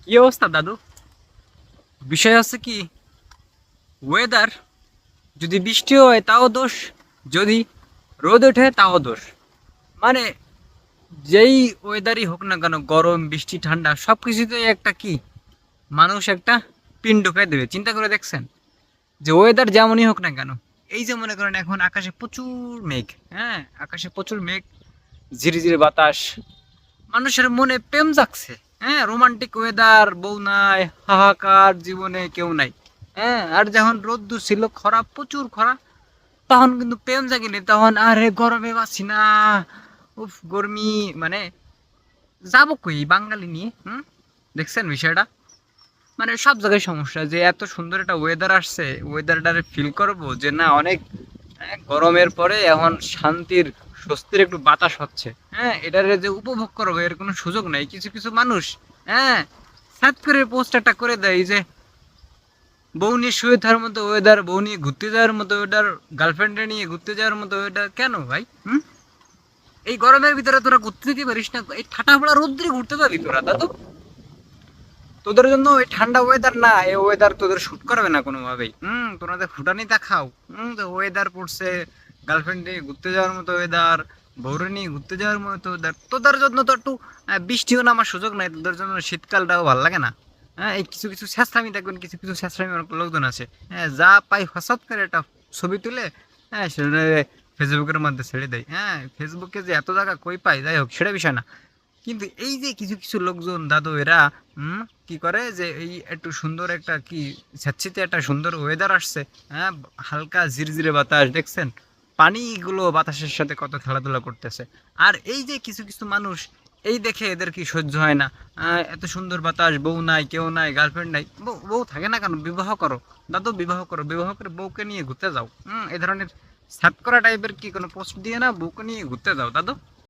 কি অবস্থা দাদু? বিষয় আছে কি, ওয়েদার যদি বৃষ্টি হয় তাও দোষ, যদি রোদ ওঠে তাও দোষ। মানে যেই ওয়েদারই হোক না কেন, গরম বৃষ্টি ঠান্ডা সব কিছুতে একটা কি, মানুষ একটা পিন ঢুকাই দেবে। চিন্তা করে দেখছেন যে ওয়েদার যেমনই হোক না কেন, এই যে মনে করেন এখন আকাশে প্রচুর মেঘ, হ্যাঁ আকাশে প্রচুর মেঘ, ঝিরিঝিরি বাতাস, মানুষের মনে প্রেম জাগছে। হ্যাঁ, রোমান্টিক ওয়েদার, বউ নাই, হাহাকার, জীবনে কেউ নাই। হ্যাঁ, আর যখন রোদ্দুর ছিল, খরা প্রচুর খরা, তখন কিন্তু প্রেম জাগেনি, তখন আরে গরমে বাঁচি না, উফ গরমি, মানে যাবো কই বাঙালি নিয়ে। দেখছেন বিষয়টা? মানে সব জায়গায় সমস্যা, যে এত সুন্দর একটা ওয়েদার আসছে, ওয়েদারটারে ফিল করবো যে না অনেক, গরমের পরে এখন শান্তির স্বস্তির একটু বাতাস হচ্ছে, হ্যাঁ এটারে যে উপভোগ করবো এর কোনো সুযোগ নাই। কিছু কিছু মানুষ, হ্যাঁ, সাত করে পোস্টারটা করে দেয় যে বউ নিয়ে শুয়ে থাকার মতো ওয়েদার, বউ নিয়ে ঘুরতে যাওয়ার মতো ওয়েদার, গার্লফ্রেন্ডে নিয়ে ঘুরতে যাওয়ার মতো ওয়েদার। কেন ভাই? এই গরমের ভিতরে তোরা ঘুরতে যেতে পারিস না? এই ঠাটা পড়া রোদ্রে ঘুরতে পারবি তোরা দাদু? তোদের জন্য এই ঠান্ডা ওয়েদার না, এই ওয়েদার তোদের শুট করবে না কোনোভাবেই। তোরা ফুটানি দেখাও। তো ওয়েদার পড়ছে, গার্লফ্রেন্ড নিয়ে ঘুরতে যাওয়ার মতো ওয়েদার, বউরে নিয়ে ঘুরতে যাওয়ার মতো ওয়েদার, তোদের জন্য তো একটু বৃষ্টিও নামার সুযোগ নাই, তোদের জন্য শীতকালটাও ভালো লাগে না। হ্যাঁ, এই কিছু কিছু স্যাঁচরামি দেখবেন, কিছু কিছু স্যাঁচরামি লোকজন আছে, হ্যাঁ যা পাই হঠাৎ করে একটা ছবি তুলে, হ্যাঁ সেটা ফেসবুকের মধ্যে ছেড়ে দেয়। হ্যাঁ, ফেসবুকে যে এত জায়গা কই পাই, যাই হোক সেটা বিষয় না। কিন্তু এই যে কিছু কিছু লোকজন দাদু, এরা কি করে যে এই একটু সুন্দর একটা কি স্যাঁতসিতে একটা সুন্দর ওয়েদার আসছে, হ্যাঁ হালকা ঝিরঝিরে বাতাস, দেখছেন পানিগুলো বাতাসের সাথে কত খেলাধুলা করতেছে। আর এই যে কিছু কিছু মানুষ, এই দেখে এদের কি সহ্য হয় না? এত সুন্দর বাতাস, বউ নাই, কেউ নাই, গার্লফ্রেন্ড নাই, বউ বউ থাকে না কেন? বিবাহ করো দাদু, বিবাহ করো, বিবাহ করে বউকে নিয়ে ঘুরতে যাও। এই ধরনের স্যাত করা টাইপের কি কোনো পোস্ট দিয়ে না, বউকে নিয়ে ঘুরতে যাও দাদু।